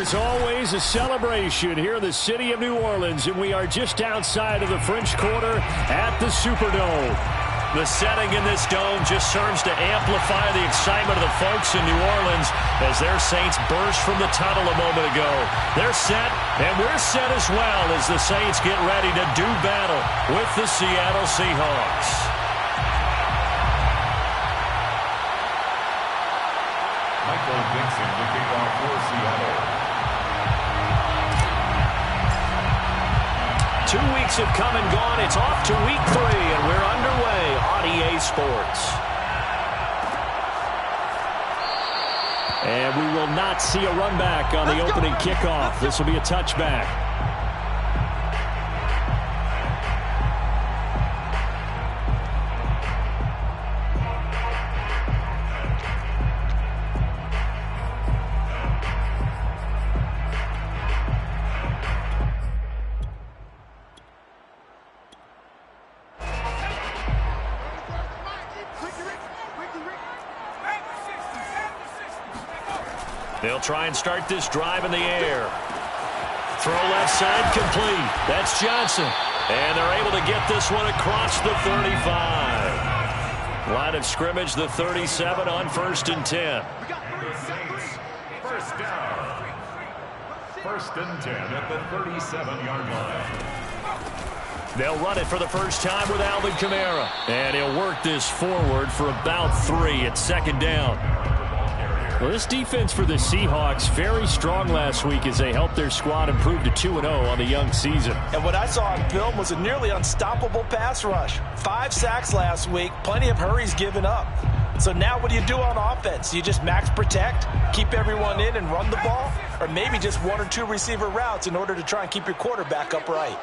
It's always a celebration here in the city of New Orleans, and we are just outside of the French Quarter at the Superdome. The setting in this dome just serves to amplify the excitement of the folks in New Orleans as their Saints burst from the tunnel a moment ago. They're set, and we're set as well as the Saints get ready to do battle with the Seattle Seahawks. Michael Dixon to kick off for Seattle. 2 weeks have come and gone. It's off to week 3, and we're underway on EA Sports. And we will not see a run back on the opening kickoff. This will be a touchback. They'll try and start this drive in the air. Throw left side complete. That's Johnson. And they're able to get this one across the 35. Line of scrimmage, the 37 on 1st and 10. First down. 1st and 10 at the 37-yard line. They'll run it for the first time with Alvin Kamara. And he'll work this forward for about 3 at 2nd down. Well, this defense for the Seahawks, very strong last week as they helped their squad improve to 2-0 on the young season. And what I saw on film was a nearly unstoppable pass rush. 5 sacks last week, plenty of hurries given up. So now what do you do on offense? You just max protect, keep everyone in and run the ball? Or maybe just 1 or 2 receiver routes in order to try and keep your quarterback upright?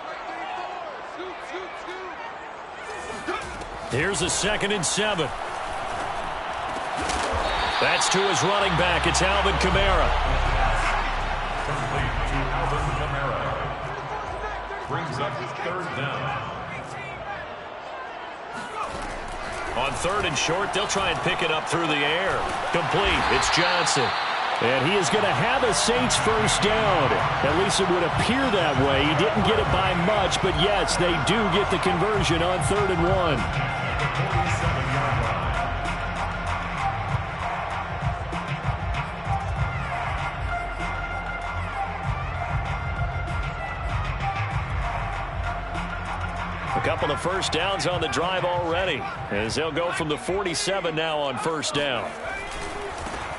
Here's a 2nd and 7. That's to his running back. It's Alvin Kamara. Complete to Alvin Kamara. Brings up 3rd down. On 3rd and short, they'll try and pick it up through the air. Complete. It's Johnson. And he is going to have a Saints first down. At least it would appear that way. He didn't get it by much, but yes, they do get the conversion on 3rd and 1. 47-yard line. A couple of first downs on the drive already, as they'll go from the 47 now on 1st down.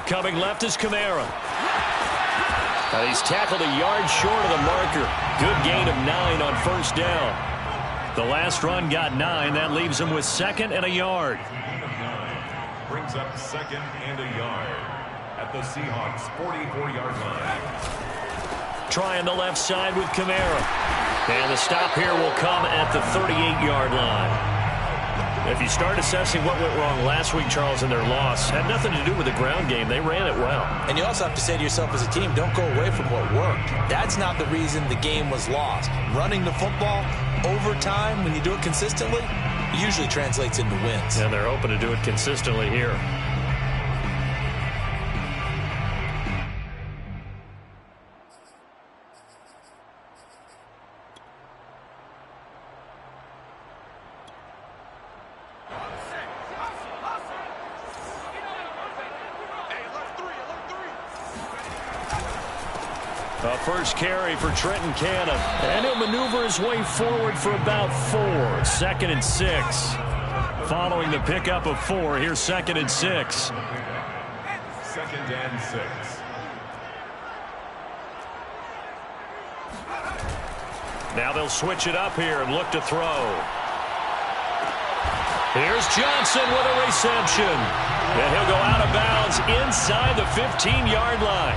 Coming left is Kamara. He's tackled a yard short of the marker. Good gain of 9 on 1st down. The last run got 9. That leaves him with 2nd and a yard. Brings up 2nd and a yard at the Seahawks 44-yard line. Trying the left side with Kamara. And the stop here will come at the 38-yard line. If you start assessing what went wrong last week, Charles, in their loss, had nothing to do with the ground game. They ran it well. And you also have to say to yourself as a team, don't go away from what worked. That's not the reason the game was lost. Running the football over time, when you do it consistently, usually translates into wins. And they're hoping to do it consistently here. A first carry for Trenton Cannon. And he'll maneuver his way forward for about 4. 2nd and 6. Following the pickup of 4, here's 2nd and 6. 2nd and 6. Now they'll switch it up here and look to throw. Here's Johnson with a reception. And he'll go out of bounds inside the 15-yard line.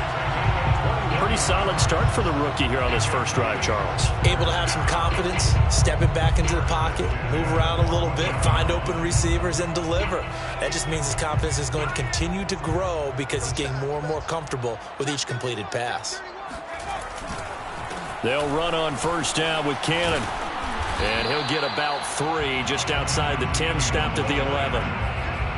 Pretty solid start for the rookie here on this first drive, Charles. Able to have some confidence, stepping back into the pocket, move around a little bit, find open receivers, and deliver. That just means his confidence is going to continue to grow because he's getting more and more comfortable with each completed pass. They'll run on first down with Cannon. And he'll get about 3 just outside the 10, stopped at the 11.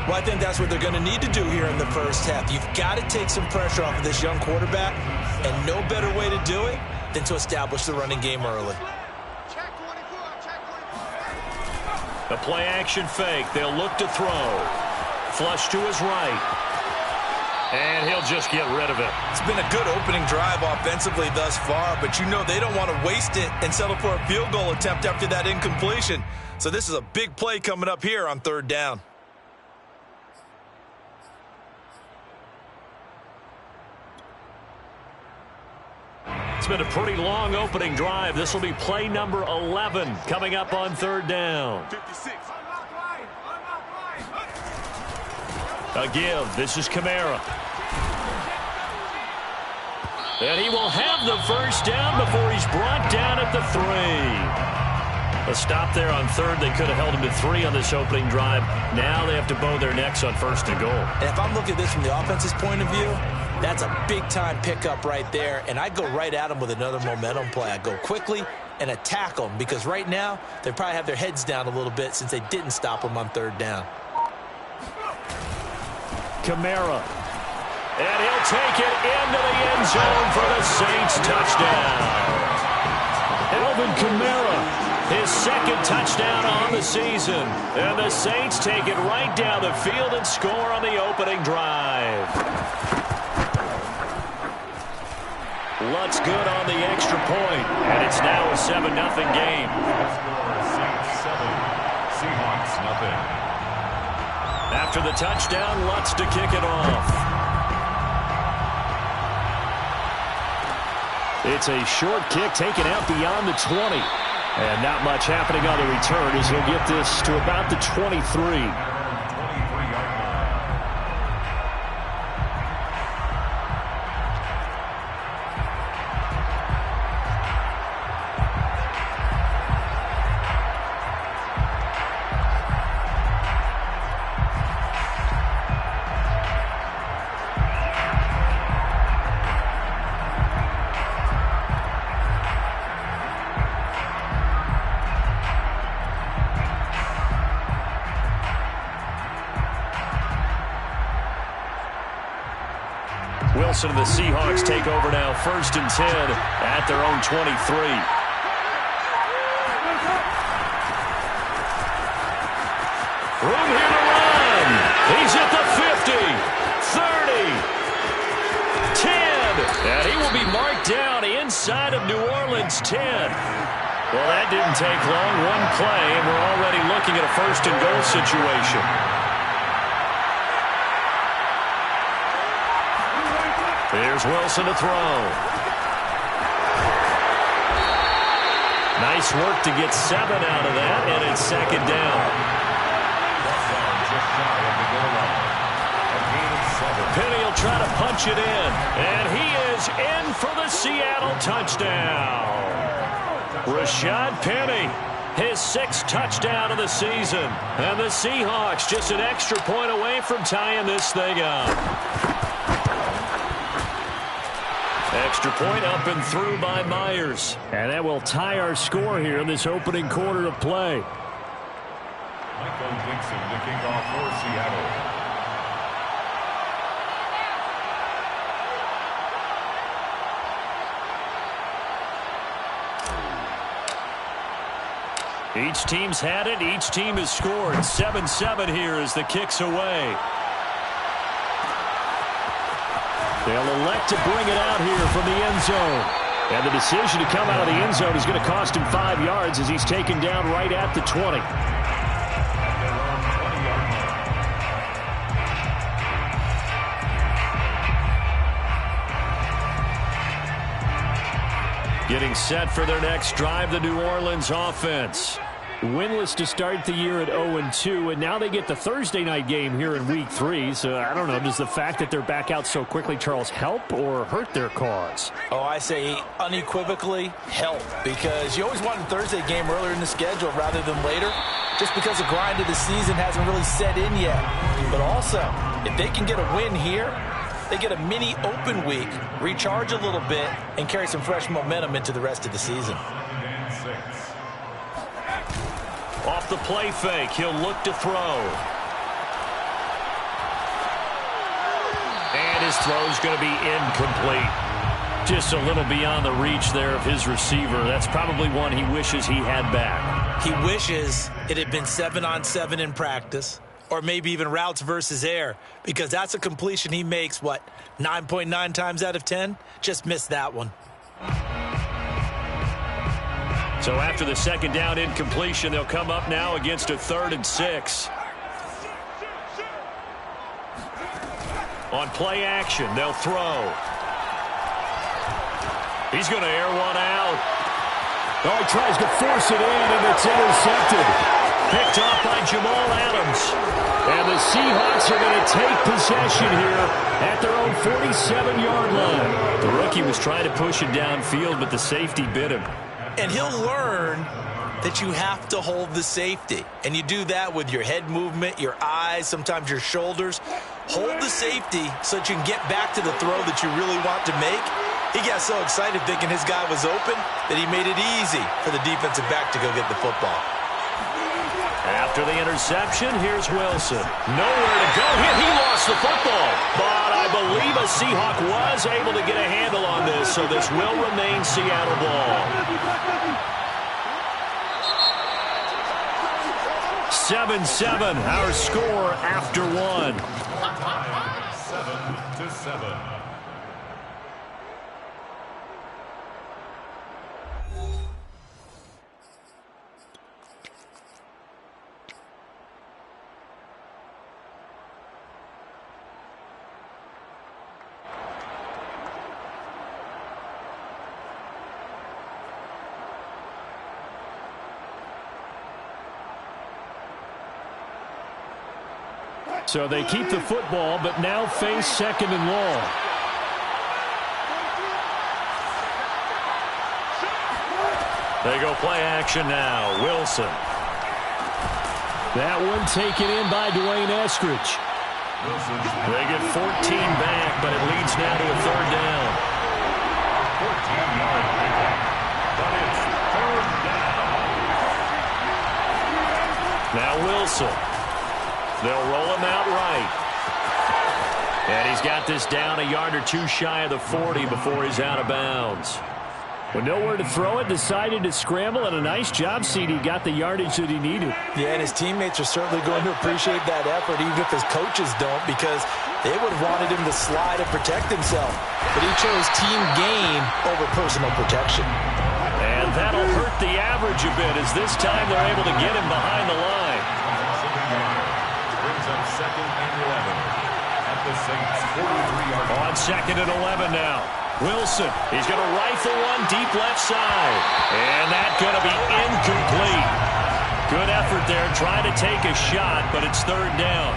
Well, I think that's what they're going to need to do here in the first half. You've got to take some pressure off of this young quarterback, and no better way to do it than to establish the running game early. A play-action fake. They'll look to throw. Flush to his right. And he'll just get rid of it. It's been a good opening drive offensively thus far, but you know they don't want to waste it and settle for a field goal attempt after that incompletion. So this is a big play coming up here on third down. It's been a pretty long opening drive. This will be play number 11 coming up on third down. 56. A give. This is Kamara. And he will have the first down before he's brought down at the 3. A stop there on third. They could have held him to 3 on this opening drive. Now they have to bow their necks on first and goal. And if I'm looking at this from the offense's point of view, that's a big-time pickup right there. And I go right at them with another momentum play. I go quickly and attack them because right now they probably have their heads down a little bit since they didn't stop them on third down. Kamara. And he'll take it into the end zone for the Saints touchdown. Alvin Kamara, his second touchdown on the season. And the Saints take it right down the field and score on the opening drive. Lutz good on the extra point, and it's now a 7-0 game. Saints 7, Seahawks nothing. After the touchdown, Lutz to kick it off. It's a short kick taken out beyond the 20. And not much happening on the return as he'll get this to about the 23. Wilson and the Seahawks take over now, 1st and 10 at their own 23. Room here to run. He's at the 50, 30, 10, and he will be marked down inside of New Orleans 10. Well, that didn't take long. One play, and we're already looking at a 1st and goal situation. Here's Wilson to throw. Nice work to get 7 out of that, and it's 2nd down. Penny will try to punch it in, and he is in for the Seattle touchdown. Rashad Penny, his 6th touchdown of the season, and the Seahawks just an extra point away from tying this thing up. Extra point up and through by Myers. And that will tie our score here in this opening quarter of play. Michael Dixon to kick off for Seattle. Each team's had it. Each team has scored. 7-7 here as the kick's away. They'll elect to bring it out here from the end zone. And the decision to come out of the end zone is going to cost him 5 yards as he's taken down right at the 20. Getting set for their next drive, the New Orleans offense. Winless to start the year at 0-2, and now they get the Thursday night game here in Week 3. So, I don't know, does the fact that they're back out so quickly, Charles, help or hurt their cause? Oh, I say unequivocally help, because you always want a Thursday game earlier in the schedule rather than later, just because the grind of the season hasn't really set in yet. But also, if they can get a win here, they get a mini open week, recharge a little bit, and carry some fresh momentum into the rest of the season. Off the play fake, he'll look to throw. And his throw's going to be incomplete. Just a little beyond the reach there of his receiver. That's probably one he wishes he had back. He wishes it had been 7-on-7 in practice, or maybe even routes versus air, because that's a completion he makes, 9.9 times out of 10? Just missed that one. So after the second down incompletion, they'll come up now against a 3rd and 6. On play action, they'll throw. He's going to air one out. Oh, he tries to force it in, and it's intercepted. Picked off by Jamal Adams. And the Seahawks are going to take possession here at their own 47-yard line. The rookie was trying to push it downfield, but the safety bit him. And he'll learn that you have to hold the safety. And you do that with your head movement, your eyes, sometimes your shoulders. Hold the safety so that you can get back to the throw that you really want to make. He got so excited thinking his guy was open that he made it easy for the defensive back to go get the football. After the interception, here's Wilson. Nowhere to go here. He lost the football. But I believe a Seahawk was able to get a handle on this, so this will remain Seattle ball. 7-7, our score after one. 7-7. So they keep the football, but now face 2nd and long. They go play action now. Wilson. That one taken in by Dwayne Eskridge. They get 14 back, but it leads now to a 3rd down. 14-yard pickup, but it's 3rd down. Now Wilson. They'll roll him out right. And he's got this down a yard or two shy of the 40 before he's out of bounds. With nowhere to throw it, decided to scramble, and a nice job, CD. Got the yardage that he needed. Yeah, and his teammates are certainly going to appreciate that effort, even if his coaches don't, because they would have wanted him to slide and protect himself. But he chose team gain over personal protection. And that'll hurt the average a bit, as this time they're able to get him behind the line. Brings up 2nd and 11 at the Saints' 43-yard line. On 2nd and 11 now. Wilson, he's going to rifle one deep left side. And that's going to be incomplete. Good effort there, trying to take a shot, but it's 3rd down.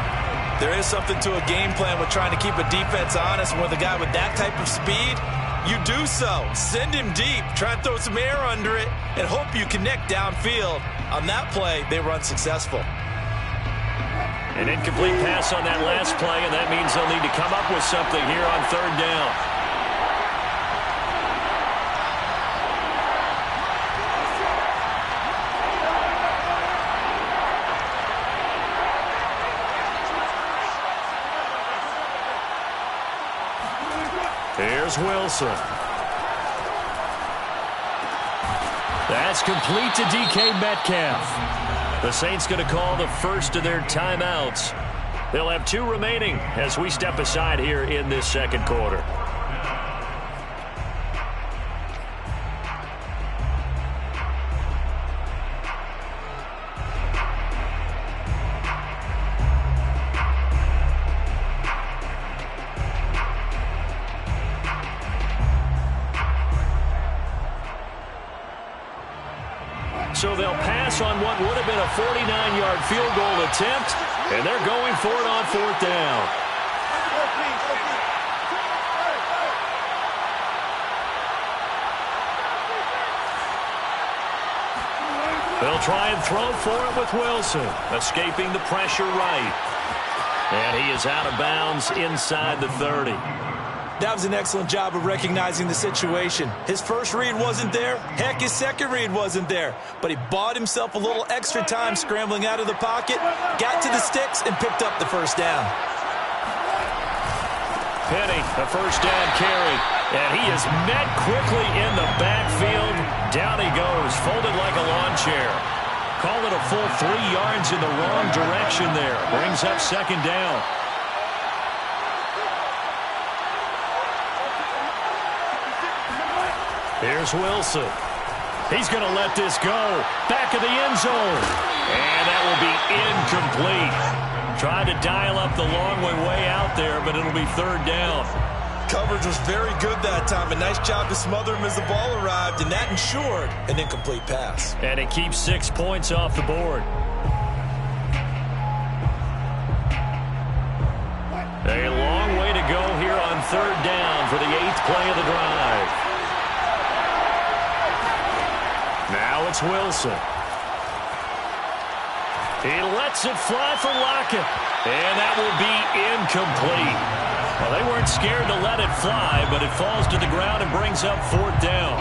There is something to a game plan with trying to keep a defense honest. With a guy with that type of speed, you do so. Send him deep, try and throw some air under it, and hope you connect downfield. On that play, they were unsuccessful. An incomplete pass on that last play, and that means they'll need to come up with something here on 3rd down. Here's Wilson. That's complete to DK Metcalf. The Saints going to call the first of their timeouts. They'll have 2 remaining as we step aside here in this 2nd quarter. so they'll pass on what would have been a 49-yard field goal attempt, and they're going for it on 4th down. They'll try and throw for it with Wilson, escaping the pressure right. And he is out of bounds inside the 30. That was an excellent job of recognizing the situation. His first read wasn't there. Heck, his second read wasn't there. But he bought himself a little extra time scrambling out of the pocket, got to the sticks, and picked up the first down. Penny, a first down carry. And he is met quickly in the backfield. Down he goes, folded like a lawn chair. Call it a full 3 yards in the wrong direction there. Brings up 2nd down. Here's Wilson. He's going to let this go. Back of the end zone. And that will be incomplete. Tried to dial up the long way out there, but it'll be 3rd down. Coverage was very good that time. A nice job to smother him as the ball arrived, and that ensured an incomplete pass. And it keeps 6 points off the board. A long way to go here on 3rd down for the 8th play of the drive. Now it's Wilson. He lets it fly for Lockett. And that will be incomplete. Well, they weren't scared to let it fly, but it falls to the ground and brings up 4th down.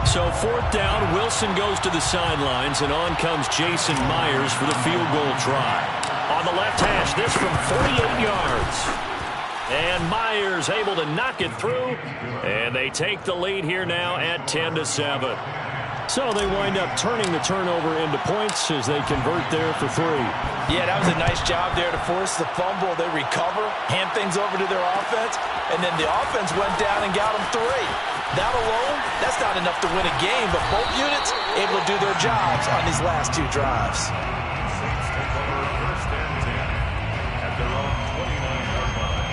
So 4th down, Wilson goes to the sidelines, and on comes Jason Myers for the field goal try. On the left hash, this from 48 yards. And Myers able to knock it through, and they take the lead here now at 10-7. So they wind up turning the turnover into points as they convert there for 3. Yeah, that was a nice job there to force the fumble. They recover, hand things over to their offense, and then the offense went down and got them 3. That alone, that's not enough to win a game, but both units able to do their jobs on these last 2 drives. Saints take over 1st and 10 at their own 29-yard line.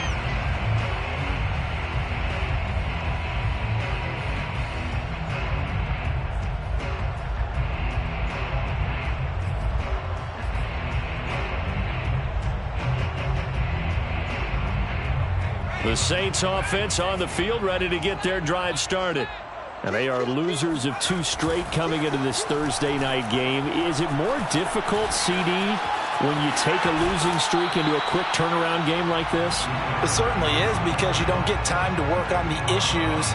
The Saints offense on the field, ready to get their drive started. And they are losers of 2 straight coming into this Thursday night game. Is it more difficult, CD, when you take a losing streak into a quick turnaround game like this? It certainly is, because you don't get time to work on the issues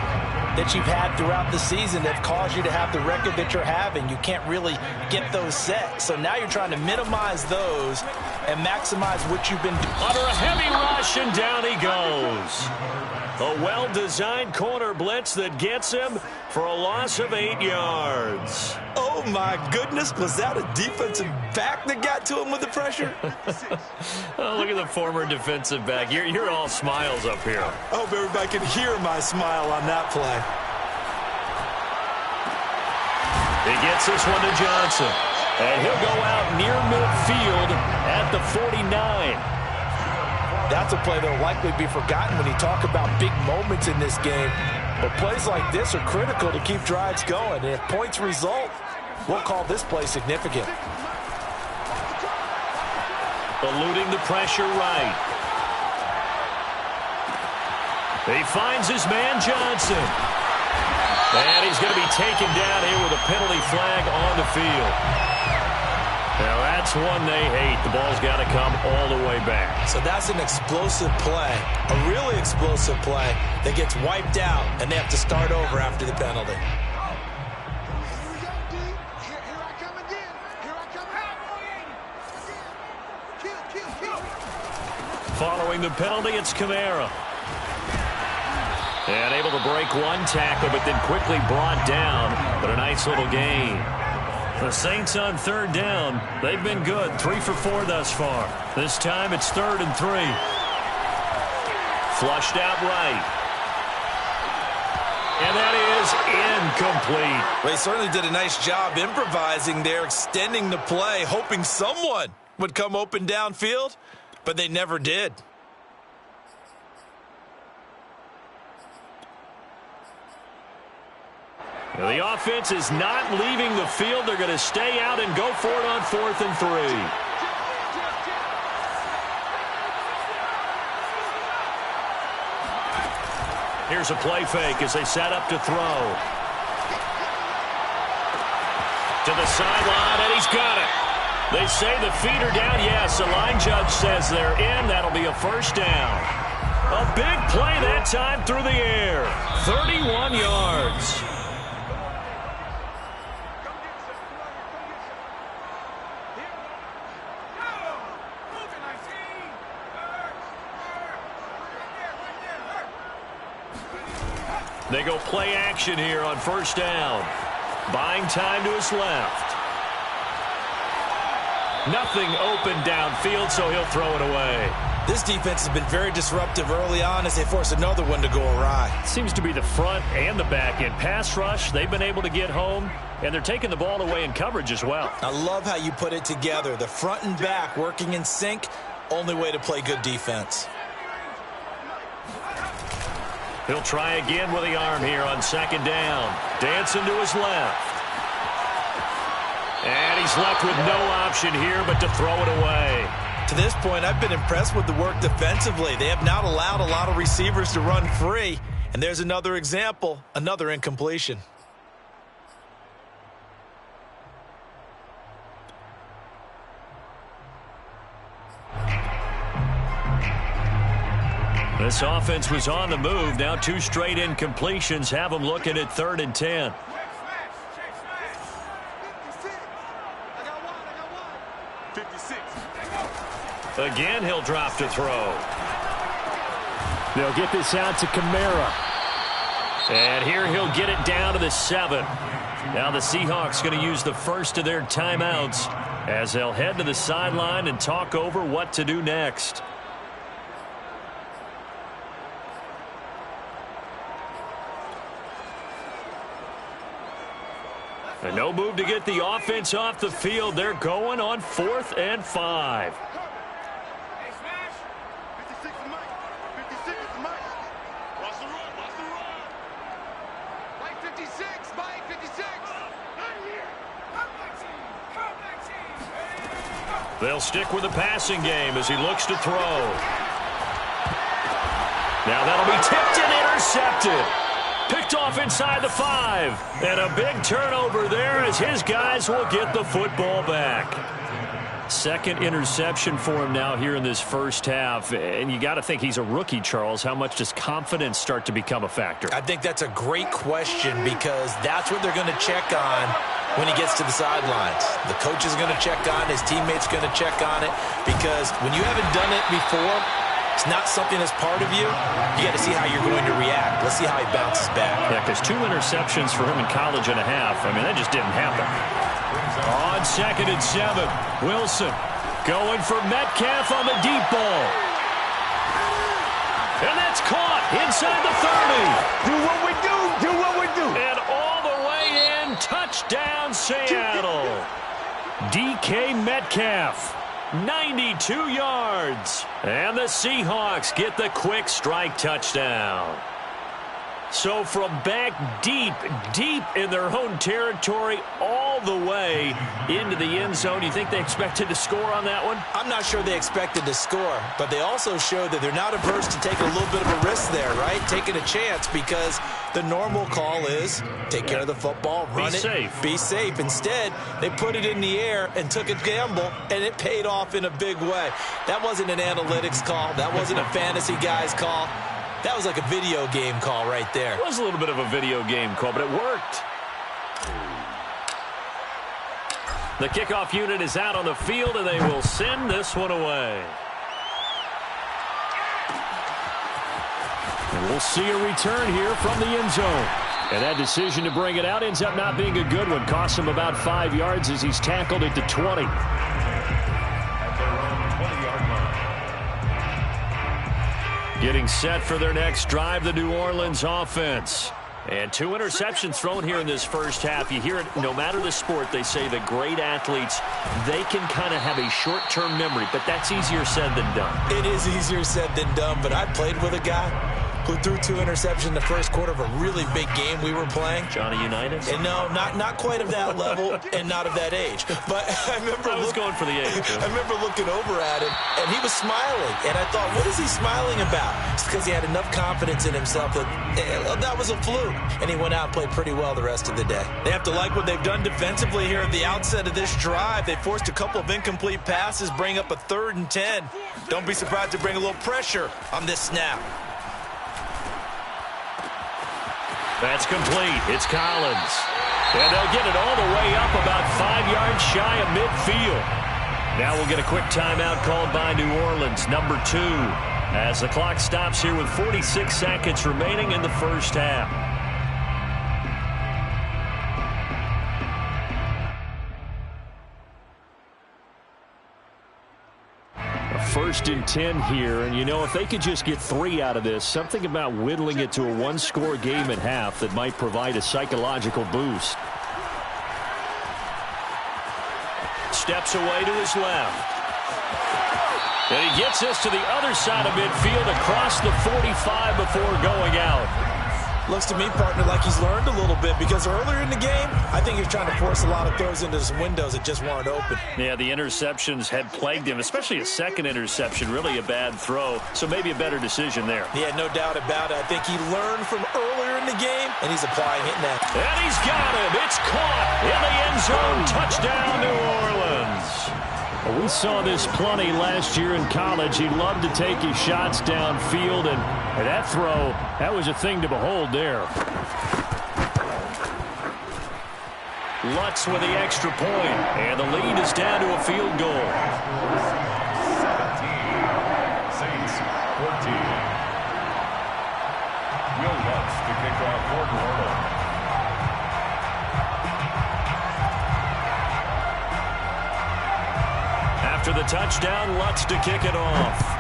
that you've had throughout the season that have caused you to have the record that you're having. You can't really get those set. So now you're trying to minimize those and maximize what you've been doing. Under a heavy rush, and down he goes. A well-designed corner blitz that gets him for a loss of 8 yards. Oh, my goodness. Was that a defensive back that got to him with the pressure? Oh, look at the former defensive back. You're all smiles up here. I hope everybody can hear my smile on that play. He gets this one to Johnson. And he'll go out near midfield at the 49. That's a play that will likely be forgotten when you talk about big moments in this game. But plays like this are critical to keep drives going. And if points result, we'll call this play significant. Eluding the pressure right. He finds his man Johnson. And he's going to be taken down here with a penalty flag on the field. Now that's one they hate. The ball's got to come all the way back. So that's an explosive play, a really explosive play that gets wiped out, and they have to start over after the penalty. Following the penalty, it's Kamara. And able to break one tackle, but then quickly brought down. But a nice little gain. The Saints on 3rd down. They've been good, 3 for 4 thus far. This time it's 3rd and 3. Flushed out right. And that is incomplete. They certainly did a nice job improvising there, extending the play, hoping someone would come open downfield, but they never did. The offense is not leaving the field. They're going to stay out and go for it on 4th and 3. Here's a play fake as they set up to throw. To the sideline, and he's got it. They say the feet are down. Yes, the line judge says they're in. That'll be a first down. A big play that time through the air. 31 yards. They go play action here on first down. Buying time to his left. Nothing open downfield, so he'll throw it away. This defense has been very disruptive early on as they force another one to go awry. Seems to be the front and the back end. Pass rush, they've been able to get home, and they're taking the ball away in coverage as well. I love how you put it together. The front and back working in sync, only way to play good defense. He'll try again with the arm here on second down. Dancing to his left. And he's left with no option here but to throw it away. To this point, I've been impressed with the work defensively. They have not allowed a lot of receivers to run free. And there's another example, another incompletion. This offense was on the move. Now 2 straight incompletions have them looking at 3rd and 10. Again, he'll drop to throw. They'll get this out to Kamara. And here he'll get it down to the 7. Now the Seahawks going to use the first of their timeouts as they'll head to the sideline and talk over what to do next. And no move to get the offense off the field. They're going on 4th and 5. They'll stick with the passing game as he looks to throw. Now that'll be tipped and intercepted. Picked off inside the 5. And a big turnover there as his guys will get the football back. Second interception for him now here in this first half. And you got to think he's a rookie, Charles. How much does confidence start to become a factor? I think that's a great question because that's what they're going to check on when he gets to the sidelines. The coach is going to check on it. His teammates going to check on it because when you haven't done it before, it's not something that's part of you. You got to see how you're going to react. Let's see how he bounces back. Yeah, because 2 interceptions for him in college and a half. I mean, that just didn't happen. On 2nd and 7, Wilson going for Metcalf on the deep ball. And that's caught inside the 30. Do what we do. Do what we do. And all the way in. Touchdown, Seattle. DK Metcalf. 92 yards. And the Seahawks get the quick strike touchdown. So from back deep in their own territory all the way into the end zone, you think they expected to score on that one? I'm not sure they expected to score, but they also showed that they're not averse to taking a little bit of a risk there, right? Taking a chance because the normal call is take care of the football, run it, be safe. Instead, they put it in the air and took a gamble, and it paid off in a big way. That wasn't an analytics call. That wasn't a fantasy guy's call. That was like a video game call right there. It was a little bit of a video game call, but it worked. The kickoff unit is out on the field, and they will send this one away. And we'll see a return here from the end zone. And that decision to bring it out ends up not being a good one. Costs him about 5 yards as he's tackled at the 20. Getting set for their next drive, the New Orleans offense. And 2 interceptions thrown here in this first half. You hear it, no matter the sport, they say the great athletes, they can kind of have a short-term memory, but that's easier said than done. It is easier said than done, but I played with a guy who threw 2 interceptions in the first quarter of a really big game we were playing. Johnny Unitas? And no, not quite of that level and not of that age. But I was going for the age. I remember looking over at him, and he was smiling. And I thought, what is he smiling about? It's because he had enough confidence in himself that was a fluke. And he went out and played pretty well the rest of the day. They have to like what they've done defensively here at the outset of this drive. They forced a couple of incomplete passes, bring up a 3rd and 10. Don't be surprised to bring a little pressure on this snap. That's complete. It's Collins. And they'll get it all the way up about 5 yards shy of midfield. Now we'll get a quick timeout called by New Orleans, number 2, as the clock stops here with 46 seconds remaining in the first half. First and 10 here, and you know, if they could just get 3 out of this, something about whittling it to a 1-score game at half that might provide a psychological boost. Steps away to his left. And he gets this to the other side of midfield across the 45 before going out. Looks to me, partner, like he's learned a little bit, because earlier in the game, I think he was trying to force a lot of throws into some windows that just weren't open. Yeah, the interceptions had plagued him, especially a second interception, really a bad throw, so maybe a better decision there. Yeah, no doubt about it. I think he learned from earlier in the game, and he's applying it now. And he's got him. It's caught in the end zone. Touchdown, New Orleans. Well, we saw this plenty last year in college. He loved to take his shots downfield, and that throw, that was a thing to behold there. Lutz with the extra point, and the lead is down to a field goal. 17, Saints 14. Will Lutz to kick off for New Orleans. After the touchdown, Lutz to kick it off.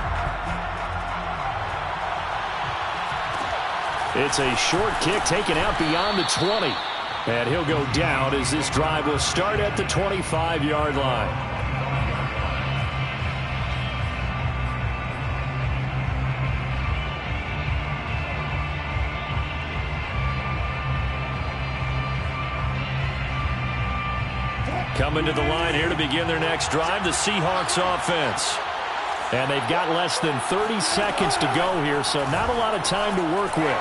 It's a short kick taken out beyond the 20. And he'll go down as this drive will start at the 25-yard line. Coming to the line here to begin their next drive, the Seahawks offense. And they've got less than 30 seconds to go here, so not a lot of time to work with.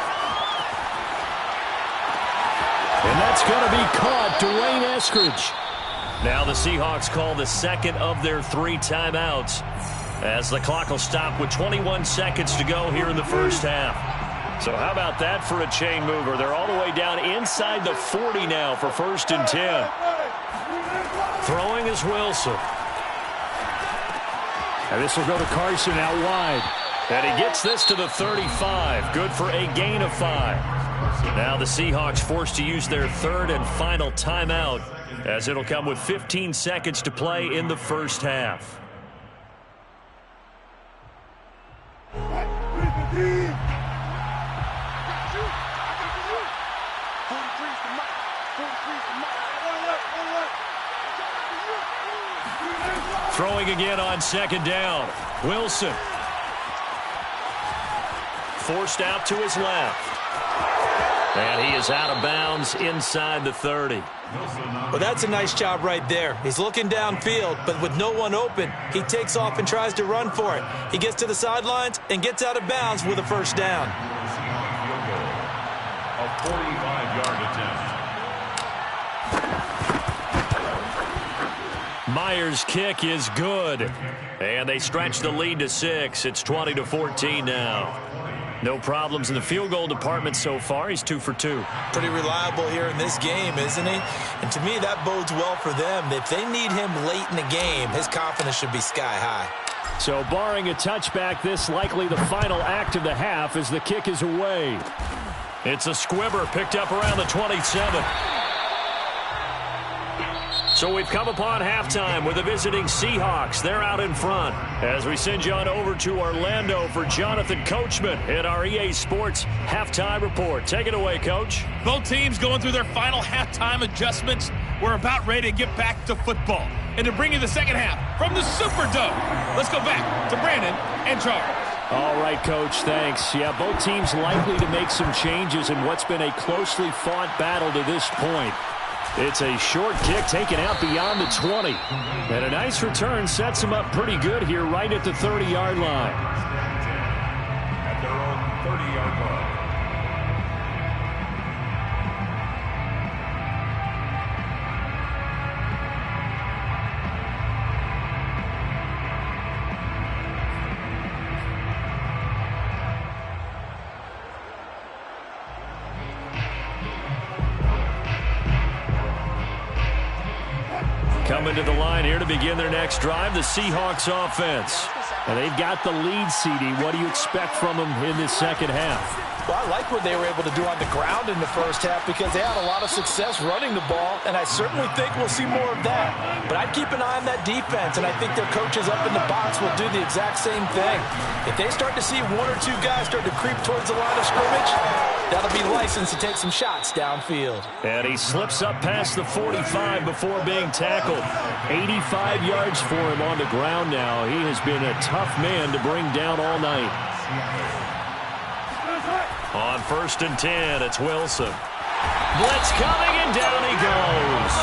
And that's going to be caught, Dwayne Eskridge. Now the Seahawks call the second of their 3 timeouts, as the clock will stop with 21 seconds to go here in the first half. So how about that for a chain mover? They're all the way down inside the 40 now for 1st and 10. Throwing is Wilson. And this will go to Carson out wide. And he gets this to the 35. Good for a gain of 5. Now the Seahawks forced to use their 3rd and final timeout, as it'll come with 15 seconds to play in the first half. Throwing again on 2nd down. Wilson. Forced out to his left. And he is out of bounds inside the 30. Well, that's a nice job right there. He's looking downfield, but with no one open, he takes off and tries to run for it. He gets to the sidelines and gets out of bounds with a 1st down. A 45-yard attempt. Myers' kick is good. And they stretch the lead to 6. It's 20-14 now. No problems in the field goal department so far. He's 2 for 2. Pretty reliable here in this game, isn't he? And to me, that bodes well for them. If they need him late in the game, his confidence should be sky high. So barring a touchback, this likely the final act of the half as the kick is away. It's a squibber picked up around the 27. So we've come upon halftime with the visiting Seahawks. They're out in front. As we send you on over to Orlando for Jonathan Coachman in our EA Sports Halftime Report. Take it away, Coach. Both teams going through their final halftime adjustments. We're about ready to get back to football. And to bring you the second half from the Superdome, let's go back to Brandon and Charles. All right, Coach, thanks. Yeah, both teams likely to make some changes in what's been a closely fought battle to this point. It's a short kick taken out beyond the 20. And a nice return sets them up pretty good here right at the 30-yard line. At their own 30-yard line. Coming to the line here to begin their next drive, the Seahawks offense. And they've got the lead, CD. What do you expect from them in this second half? Well, I like what they were able to do on the ground in the first half because they had a lot of success running the ball, and I certainly think we'll see more of that. But I'd keep an eye on that defense, and I think their coaches up in the box will do the exact same thing. If they start to see one or two guys start to creep towards the line of scrimmage, that'll be licensed to take some shots downfield. And he slips up past the 45 before being tackled. 85 yards for him on the ground now. He has been a tough man to bring down all night. On 1st and 10, it's Wilson. Blitz coming, and down he goes.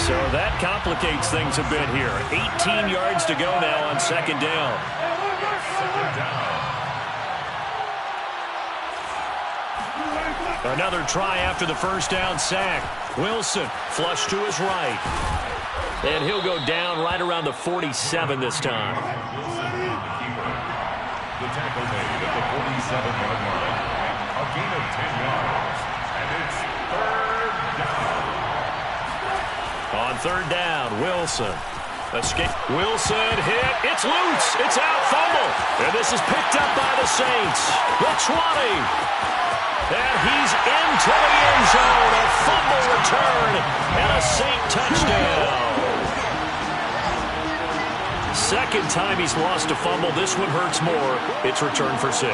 So that complicates things a bit here. 18 yards to go now on 2nd down. Another try after the 1st down sack. Wilson flush to his right. And he'll go down right around the 47 this time. The tackle made at the 47-yard line. A gain of 10 yards. And it's 3rd down. On 3rd down, Wilson. Escape. Wilson hit. It's loose. It's out. Fumble. And this is picked up by the Saints. The 20. And he's into the end zone. A fumble return. And a Saint touchdown. Second time he's lost a fumble. This one hurts more. It's returned for 6.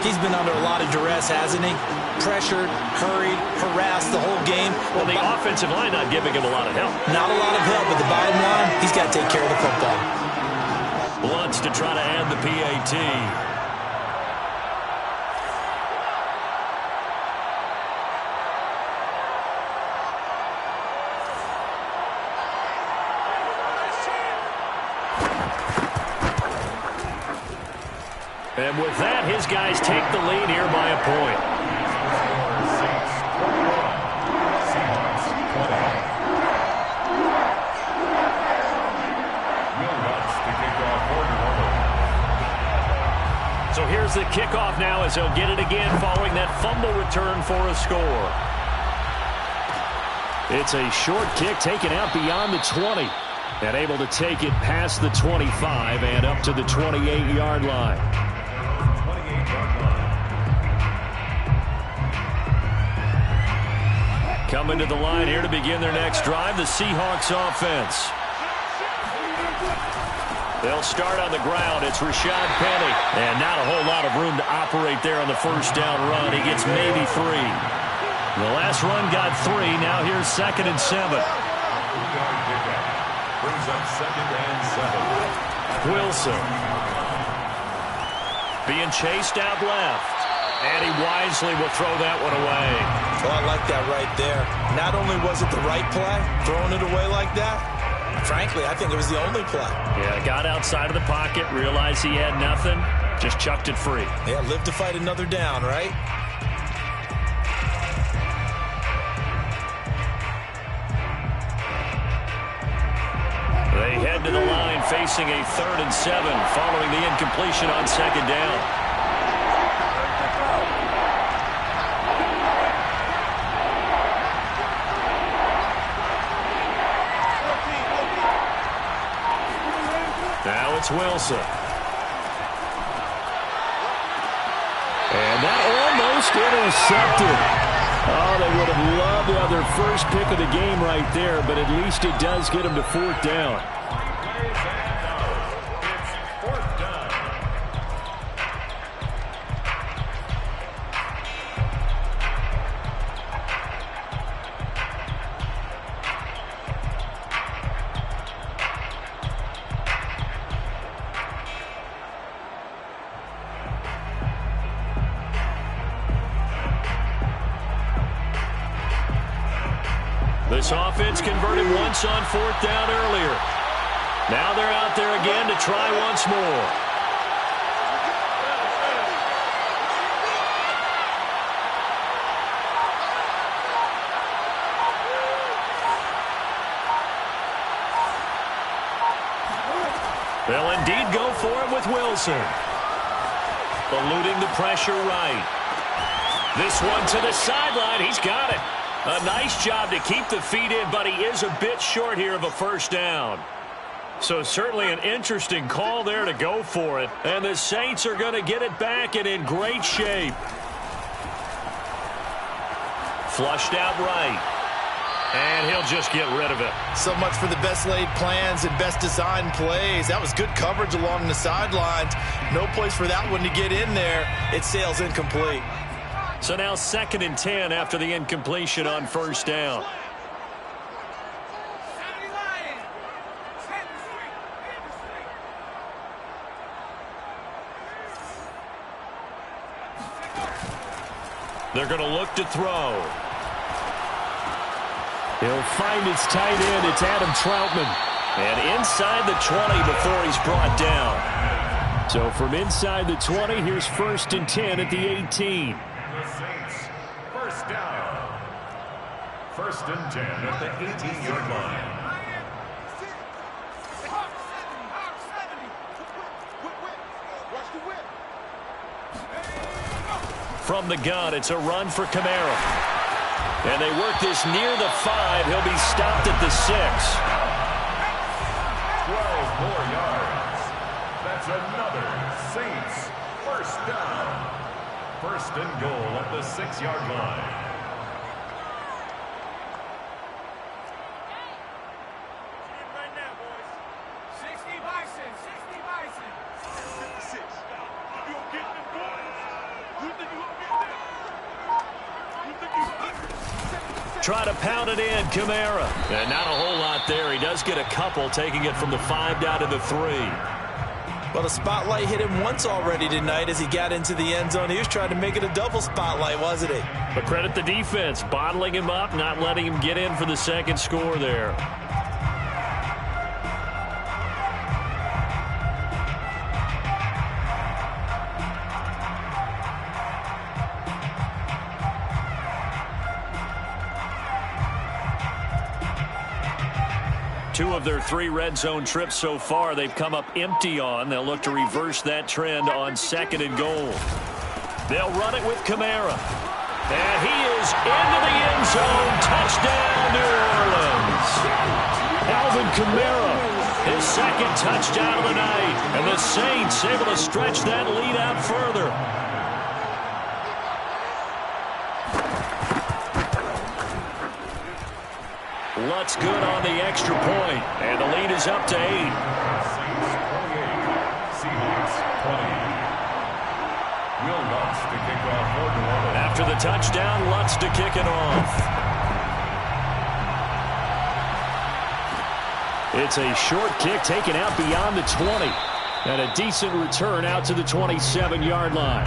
He's been under a lot of duress, hasn't he? Pressured, hurried, harassed the whole game. Well, the offensive line not giving him a lot of help. Not a lot of help, but the bottom line, he's got to take care of the football. Wants to try to add the PAT. And with that, his guys take the lead here by a point. Seahawks 20. Will Lutz to kick off for New Orleans. So here's the kickoff now as he'll get it again following that fumble return for a score. It's a short kick taken out beyond the 20. And able to take it past the 25 and up to the 28-yard line. Coming to the line here to begin their next drive, the Seahawks offense. They'll start on the ground. It's Rashad Penny. And not a whole lot of room to operate there on the 1st down run. He gets maybe 3. The last run got 3. Now here's 2nd and 7. Brings up 2nd and 7. Wilson. Being chased out left. And he wisely will throw that one away. Oh, I like that right there. Not only was it the right play, throwing it away like that, frankly, I think it was the only play. Yeah, got outside of the pocket, realized he had nothing, just chucked it free. Yeah, live to fight another down, right? They head to the line facing a 3rd and 7 following the incompletion on 2nd down. Now it's Wilson. And that almost intercepted. Oh, they would have loved to have their first pick of the game right there, but at least it does get them to 4th down. This offense converted once on 4th down earlier. Now they're out there again to try once more. They'll indeed go for it with Wilson. Eluding the pressure right. This one to the sideline. He's got it. A nice job to keep the feet in, but he is a bit short here of a first down. So certainly an interesting call there to go for it. And the Saints are going to get it back and in great shape. Flushed out right. And he'll just get rid of it. So much for the best laid plans and best designed plays. That was good coverage along the sidelines. No place for that one to get in there. It sails incomplete. So now 2nd and 10 after the incompletion on first down. They're going to look to throw. He'll find his tight end. It's Adam Troutman. And inside the 20 before he's brought down. So from inside the 20, here's 1st and 10 at the 18. The Saints, first down. 1st and 10 at the 18-yard line. From the gun, it's a run for Kamara. And they work this near the 5. He'll be stopped at the 6. 12 more yards. That's another Saints first down. 1st and goal at the 6-yard line. Right now, boys. 60 Bison, 60 Bison. 56. You gonna get them, boys? You think you gonna get them? You think you gonna get them? Try to pound it in, Kamara. And not a whole lot there. He does get a couple, taking it from the 5 down to the 3. Well, the spotlight hit him once already tonight as he got into the end zone. He was trying to make it a double spotlight, wasn't he? But credit the defense, bottling him up, not letting him get in for the 2nd score there. Two of their 3 red zone trips so far, they've come up empty on. They'll look to reverse that trend on 2nd and goal. They'll run it with Kamara. And he is into the end zone. Touchdown, New Orleans. Alvin Kamara, his 2nd touchdown of the night. And the Saints able to stretch that lead out further. Lutz good on the extra point, and the lead is up to 8. Saints 28, Seahawks 20. Will Lutz to kick off for New Orleans. After the touchdown, Lutz to kick it off. It's a short kick taken out beyond the 20. And a decent return out to the 27-yard line.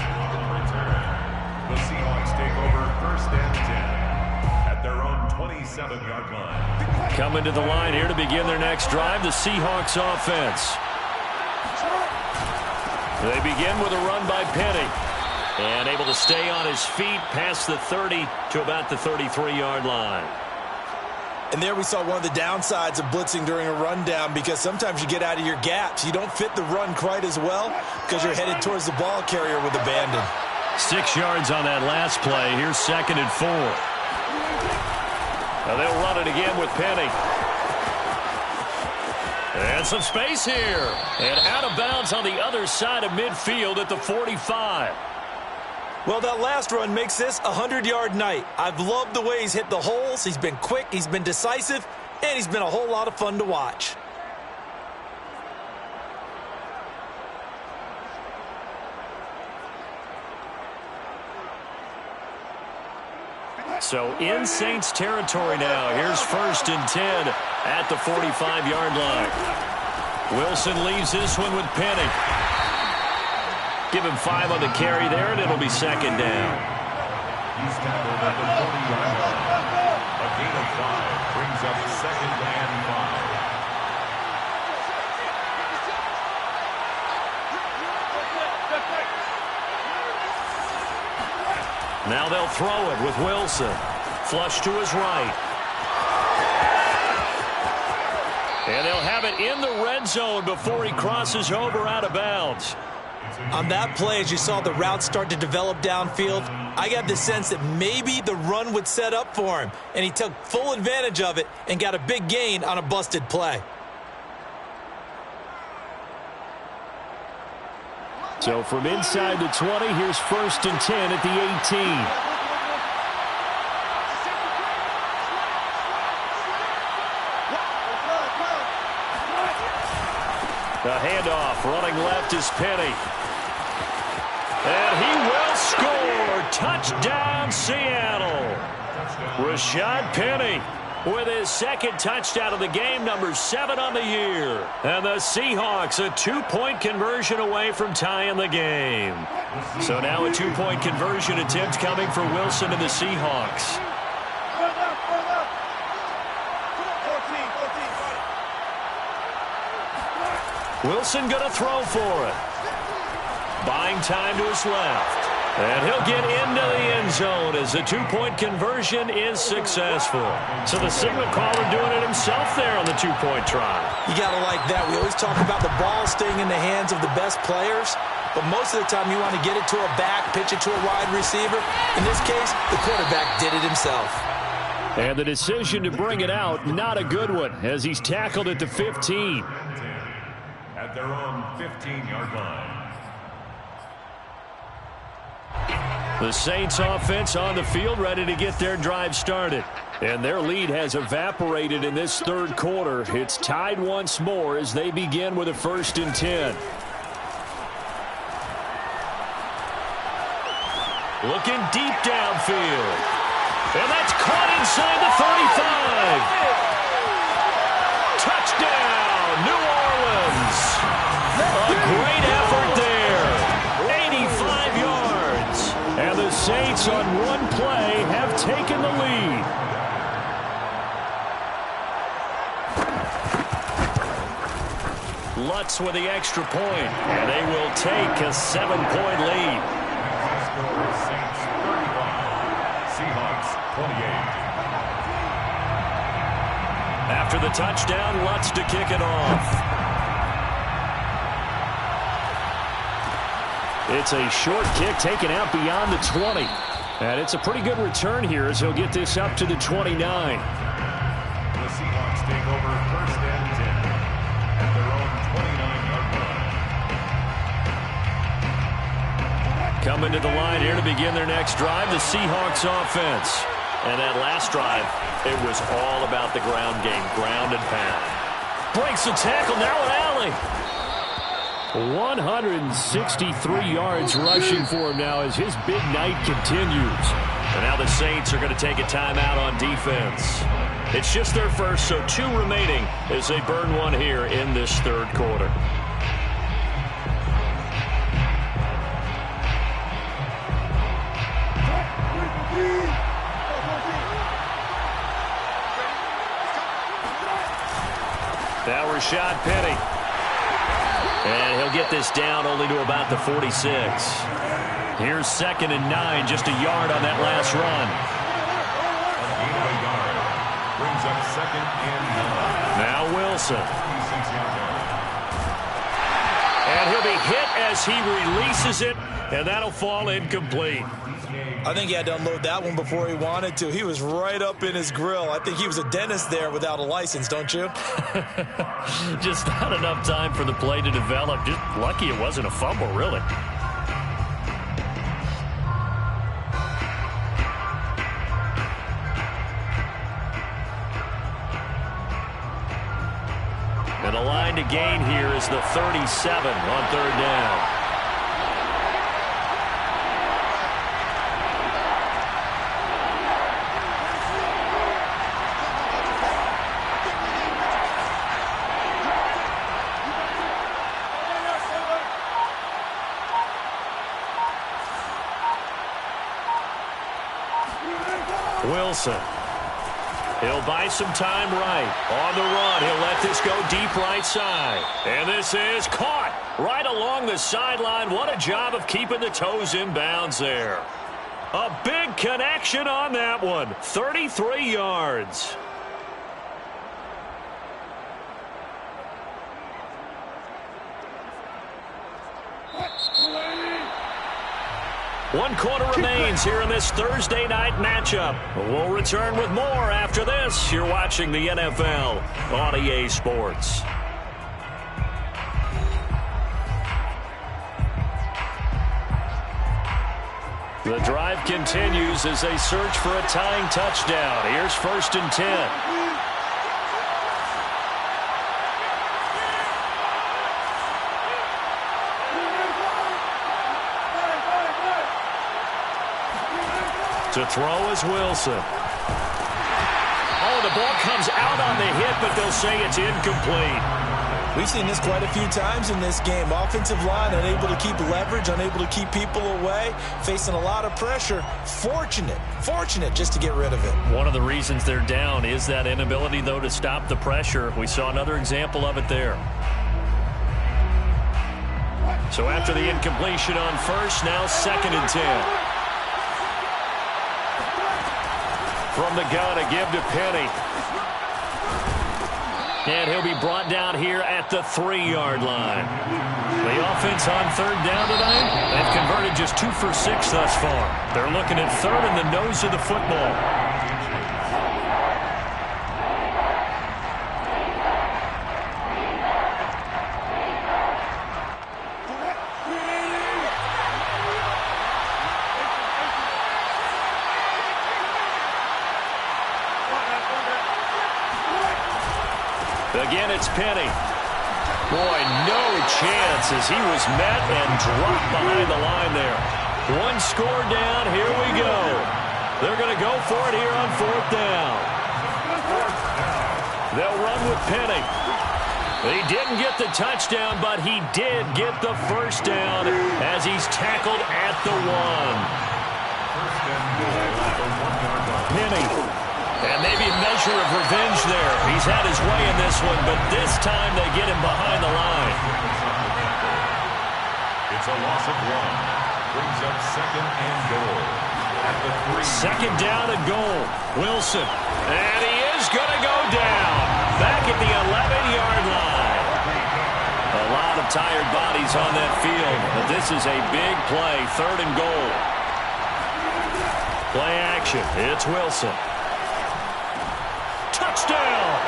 The Seahawks take over 1st and 10 at their own 27-yard line. Coming to the line here to begin their next drive, the Seahawks offense. They begin with a run by Penny. And able to stay on his feet past the 30 to about the 33-yard line. And there we saw one of the downsides of blitzing during a rundown, because sometimes you get out of your gaps. You don't fit the run quite as well because you're headed towards the ball carrier with abandon. 6 yards on that last play. Here's 2nd and 4. Now they'll run it again with Penny. And some space here. And out of bounds on the other side of midfield at the 45. Well, that last run makes this a 100-yard night. I've loved the way he's hit the holes. He's been quick, he's been decisive, and he's been a whole lot of fun to watch. So in Saints territory now. Here's 1st and 10 at the 45-yard line. Wilson leaves this one with Penny. Give him 5 on the carry there, and it'll be 2nd down. He's tackled at the 40-yard line. A gain of 5 brings up 2nd and 5. Now they'll throw it with Wilson. Flush to his right. And they'll have it in the red zone before he crosses over out of bounds. On that play, as you saw the route start to develop downfield, I got the sense that maybe the run would set up for him, and he took full advantage of it and got a big gain on a busted play. So from inside the 20, here's 1st and 10 at the 18. The handoff, running left is Penny. And he will score. Touchdown, Seattle. Rashad Penny with his 2nd touchdown of the game, number 7 on the year. And the Seahawks a 2-point conversion away from tying the game. So now a 2-point conversion attempt coming for Wilson and the Seahawks. Wilson going to throw for it. Buying time to his left. And he'll get into the end zone as the 2-point conversion is successful. So the signal caller doing it himself there on the 2-point try. You got to like that. We always talk about the ball staying in the hands of the best players, but most of the time you want to get it to a back, pitch it to a wide receiver. In this case, the quarterback did it himself. And the decision to bring it out, not a good one, as he's tackled at the 15. At their own 15-yard line. The Saints offense on the field, ready to get their drive started. And their lead has evaporated in this 3rd quarter. It's tied once more as they begin with a 1st and 10. Looking deep downfield. And that's caught inside the 35. Touchdown, New Orleans. A great effort there. 85 yards. And the Saints on one play have taken the lead. Lutz with the extra point, and they will take a 7-point lead. Score Saints 35, Seahawks 28. After the touchdown, Lutz to kick it off. It's a short kick taken out beyond the 20. And it's a pretty good return here as he'll get this up to the 29. The Seahawks take over 1st and 10 at their own 29-yard line. Coming to the line here to begin their next drive, the Seahawks offense. And that last drive, it was all about the ground game, ground and pound. Breaks the tackle, now an alley. 163 yards rushing for him now as his big night continues. And now the Saints are going to take a timeout on defense. It's just their first, so 2 remaining as they burn one here in this 3rd quarter. Now Rashad Penny. And he'll get this down only to about the 46. Here's 2nd and 9, just a yard on that last run. A gain of a yard brings up 2nd and 9. Now Wilson. 26-yard line. And he'll be hit as he releases it, and that'll fall incomplete. I think he had to unload that one before he wanted to. He was right up in his grill. I think he was a dentist there without a license, don't you? Just not enough time for the play to develop. Just lucky it wasn't a fumble, really. And the line to gain here is the 37 on 3rd down. Wilson. He'll buy some time right. On the run, he'll let this go deep right side. And this is caught right along the sideline. What a job of keeping the toes in bounds there. A big connection on that one. 33 yards. One quarter remains here in this Thursday night matchup. We'll return with more after this. You're watching the NFL on EA Sports. The drive continues as they search for a tying touchdown. Here's 1st and 10. To throw is Wilson. Oh, the ball comes out on the hit, but they'll say it's incomplete. We've seen this quite a few times in this game. Offensive line unable to keep leverage, unable to keep people away, facing a lot of pressure. Fortunate just to get rid of it. One of the reasons they're down is that inability, though, to stop the pressure. We saw another example of it there. So after the incompletion on 1st, now 2nd and 10. From the gun, a give to Penny. And he'll be brought down here at the 3-yard line. The offense on 3rd down tonight, they've converted just 2 for 6 thus far. They're looking at 3rd in the nose of the football. Again, it's Penny. Boy, no chance as he was met and dropped behind the line there. One score down. Here we go. They're going to go for it here on 4th down. They'll run with Penny. He didn't get the touchdown, but he did get the 1st down as he's tackled at the 1. Penny. And maybe a measure of revenge there. He's had his way in this one, but this time they get him behind the line. It's a loss of 1. Brings up 2nd and goal. At the 3. 2nd down and goal. Wilson. And he is going to go down. Back at the 11-yard line. A lot of tired bodies on that field, but this is a big play. 3rd and goal. Play action. It's Wilson. Touchdown!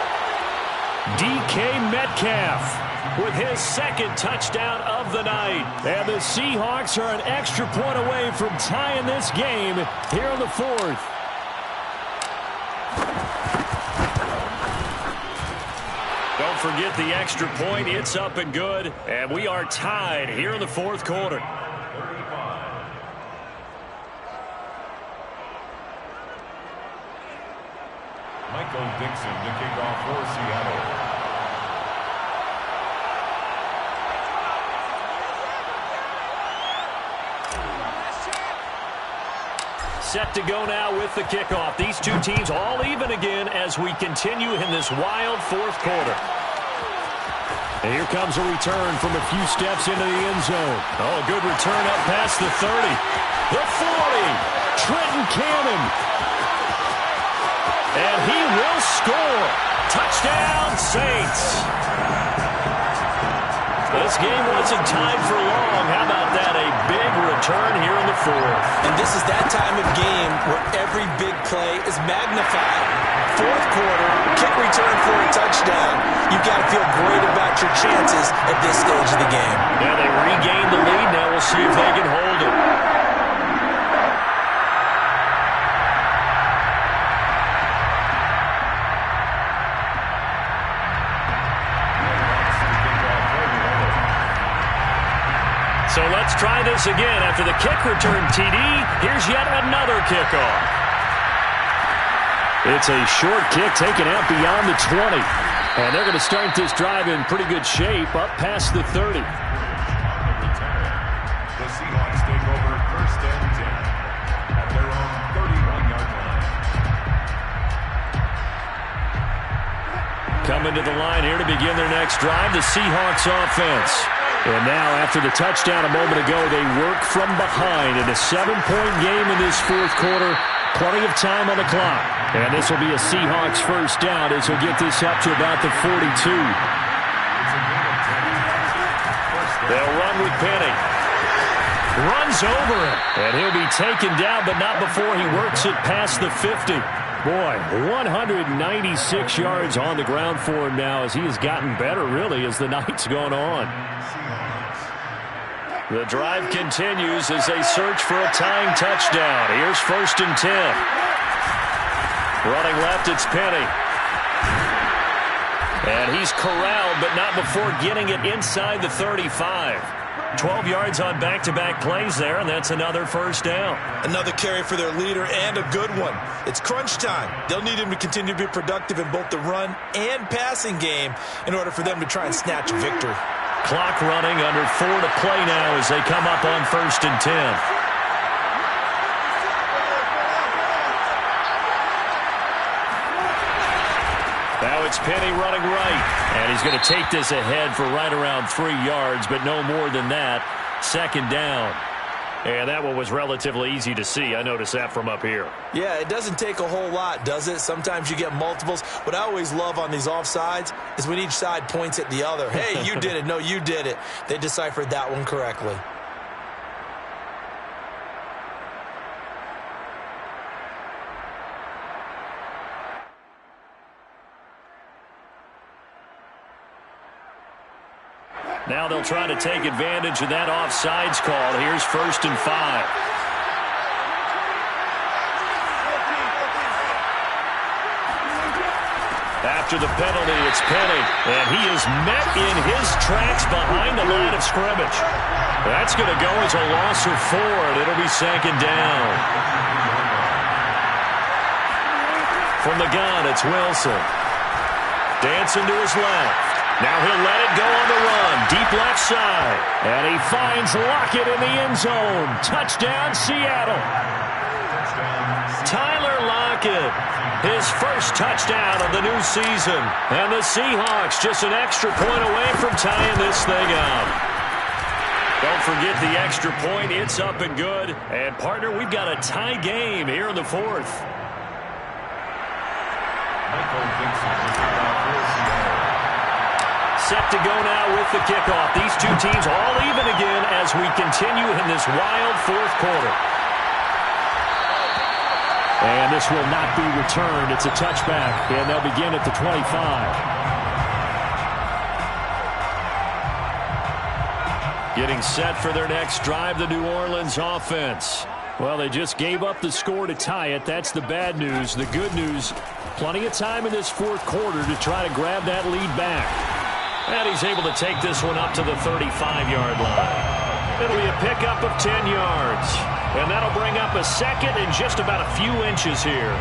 DK Metcalf with his 2nd touchdown of the night. And the Seahawks are an extra point away from tying this game here in the 4th. Don't forget the extra point. It's up and good. And we are tied here in the 4th quarter. Michael Dixon to kick off for Seattle. Set to go now with the kickoff. These two teams all even again as we continue in this wild 4th quarter. And here comes a return from a few steps into the end zone. Oh, a good return up past the 30. The 40. Trenton Cannon. And he will score. Touchdown, Saints. This game wasn't tied for long. How about that? A big return here in the 4th. And this is that time of game where every big play is magnified. 4th quarter, kick return for a touchdown. You've got to feel great about your chances at this stage of the game. Yeah, they regained the lead. Now we'll see if they can hold it. So let's try this again. After the kick return TD, here's yet another kickoff. It's a short kick taken out beyond the 20. And they're going to start this drive in pretty good shape up past the 30. The Seahawks take over 1st and 10 at their own 31-yard line. coming to the line here to begin their next drive, the Seahawks offense. And now, after the touchdown a moment ago, they work from behind in a 7-point game in this fourth quarter. Plenty of time on the clock. And this will be a Seahawks first down as he'll get this up to about the 42. They'll run with Penny. Runs over him. And he'll be taken down, but not before he works it past the 50. Boy, 196 yards on the ground for him now as he has gotten better, really, as the night's gone on. The drive continues as they search for a tying touchdown. Here's 1st and 10. Running left, it's Penny. And he's corralled, but not before getting it inside the 35. 12 yards on back-to-back plays there, and that's another first down. Another carry for their leader, and a good one. It's crunch time. They'll need him to continue to be productive in both the run and passing game in order for them to try and snatch a victory. Clock running, under 4 to play now as they come up on 1st and 10. Now it's Penny running right, and he's going to take this ahead for right around 3 yards, but no more than that. 2nd down. And that one was relatively easy to see. I noticed that from up here. Yeah, it doesn't take a whole lot, does it? Sometimes you get multiples. What I always love on these offsides is when each side points at the other. Hey, you did it. No, you did it. They deciphered that one correctly. Now they'll try to take advantage of that offsides call. Here's 1st and 5. After the penalty, it's Penny, and he is met in his tracks behind the line of scrimmage. That's going to go as a loss of 4, and it'll be 2nd down. From the gun, it's Wilson. Dancing to his left. Now he'll let it go on the run, deep left side. And he finds Lockett in the end zone. Touchdown, Seattle. Tyler Lockett, his first touchdown of the new season. And the Seahawks just an extra point away from tying this thing up. Don't forget the extra point. It's up and good. And, partner, we've got a tie game here in the 4th. Set to go now with the kickoff. These two teams all even again as we continue in this wild 4th quarter. And this will not be returned. It's a touchback, and they'll begin at the 25. Getting set for their next drive, the New Orleans offense. Well, they just gave up the score to tie it. That's the bad news. The good news, plenty of time in this 4th quarter to try to grab that lead back. And he's able to take this one up to the 35-yard line. It'll be a pickup of 10 yards. And that'll bring up a 2nd and just about a few inches here.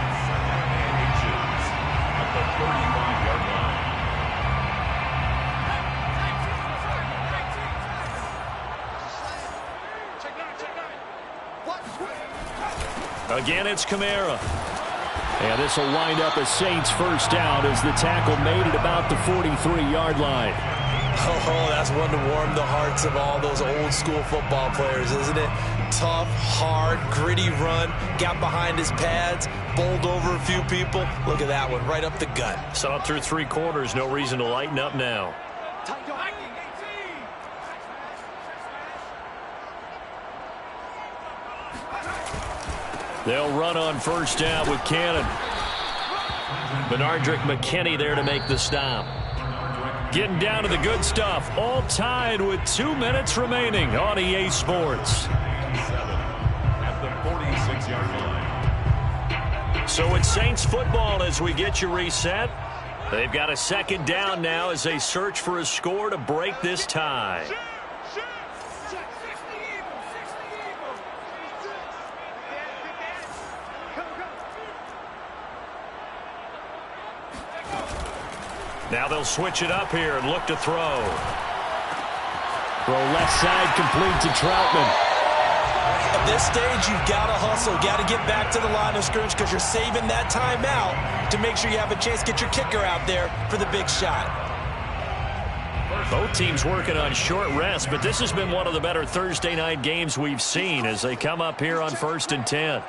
Again, it's Kamara. And this will wind up a Saints first down as the tackle made it about the 43-yard line. Oh, that's one to warm the hearts of all those old-school football players, isn't it? Tough, hard, gritty run, got behind his pads, bowled over a few people. Look at that one, right up the gut. Saw it through 3 quarters, no reason to lighten up now. They'll run on first down with Cannon. Benardrick McKinney there to make the stop. Getting down to the good stuff. All tied with 2 minutes remaining on EA Sports. At the 46-yard line. So it's Saints football as we get you reset. They've got a 2nd down now as they search for a score to break this tie. Now they'll switch it up here and look to throw. Throw left side complete to Troutman. At this stage, you've got to hustle. Got to get back to the line of scrimmage because you're saving that timeout to make sure you have a chance to get your kicker out there for the big shot. Both teams working on short rest, but this has been one of the better Thursday night games we've seen as they come up here on 1st and 10.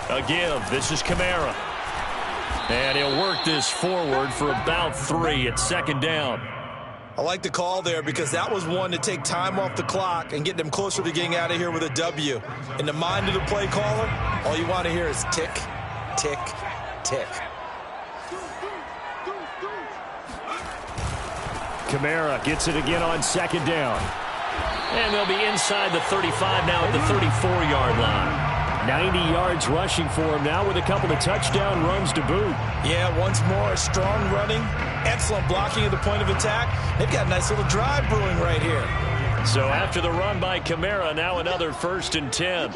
A give. This is Kamara. And he'll work this forward for about 3 at 2nd down. I like the call there because that was one to take time off the clock and get them closer to getting out of here with a W. In the mind of the play caller, all you want to hear is tick, tick, tick. Kamara gets it again on 2nd down. And they'll be inside the 35 now at the 34-yard line. 90 yards rushing for him now with a couple of touchdown runs to boot. Yeah, once more, strong running, excellent blocking at the point of attack. They've got a nice little drive brewing right here. So after the run by Kamara, now another 1st and 10.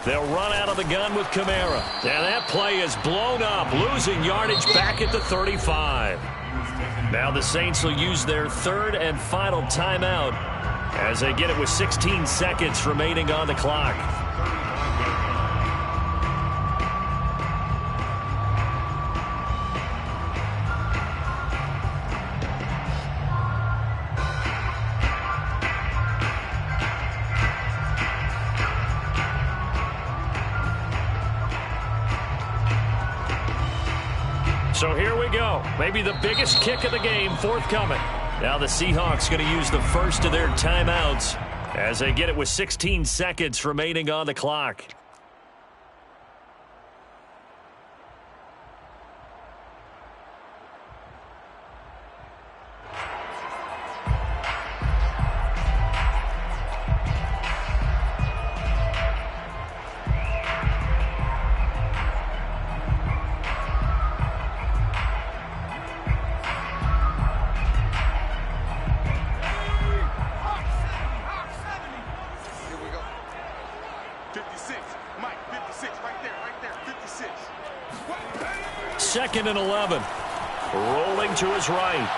They'll run out of the gun with Kamara. And that play is blown up, losing yardage back at the 35. Now the Saints will use their 3rd and final timeout as they get it with 16 seconds remaining on the clock. So here we go. Maybe the biggest kick of the game forthcoming. Now the Seahawks going to use the first of their timeouts as they get it with 16 seconds remaining on the clock. Second and 11. Rolling to his right.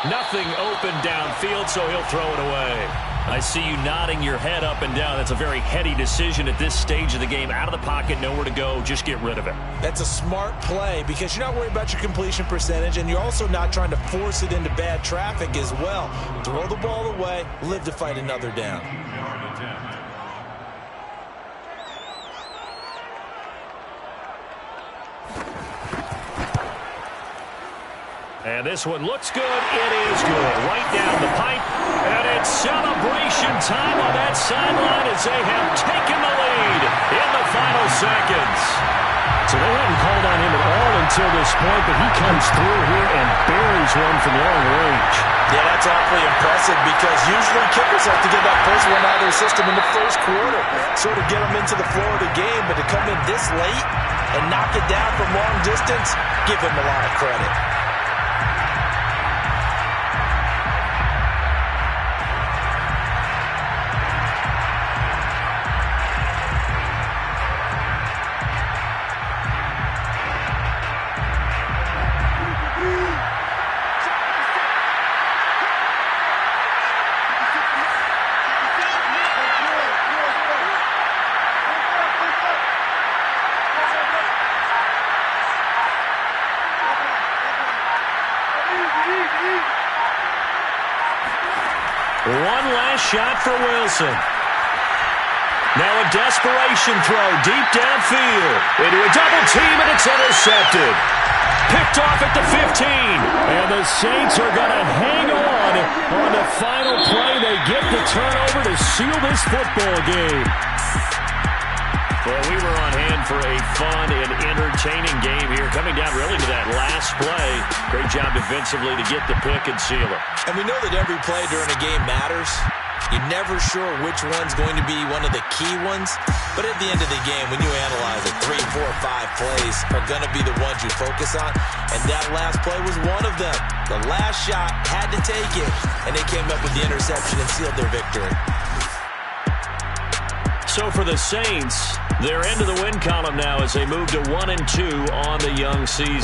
Nothing open downfield, so he'll throw it away. I see you nodding your head up and down. That's a very heady decision at this stage of the game. Out of the pocket, nowhere to go. Just get rid of it. That's a smart play because you're not worried about your completion percentage, and you're also not trying to force it into bad traffic as well. Throw the ball away, live to fight another down. And this one looks good. It is good. Right down the pipe. And it's celebration time on that sideline as they have taken the lead in the final seconds. So they hadn't called on him at all until this point, but he comes through here and buries one from long range. Yeah, that's awfully impressive because usually kickers have to get that first one out of their system in the first quarter, sort of get them into the flow of the game, but to come in this late and knock it down from long distance, give him a lot of credit. One last shot for Wilson. Now a desperation throw deep downfield into a double team, and it's intercepted. Picked off at the 15. And the Saints are going to hang on the final play. They get the turnover to seal this football game. Well, we were on hand for a fun and entertaining game here, coming down really to that last play. Great job defensively to get the pick and seal it. And we know that every play during a game matters, You're never sure which one's going to be one of the key ones. But at the end of the game, when you analyze it, 3, 4, 5 plays are going to be the ones you focus on. And that last play was one of them. The last shot had to take it, and they came up with the interception and sealed their victory. So for the Saints, they're into the win column now as they move to 1-2 on the young season.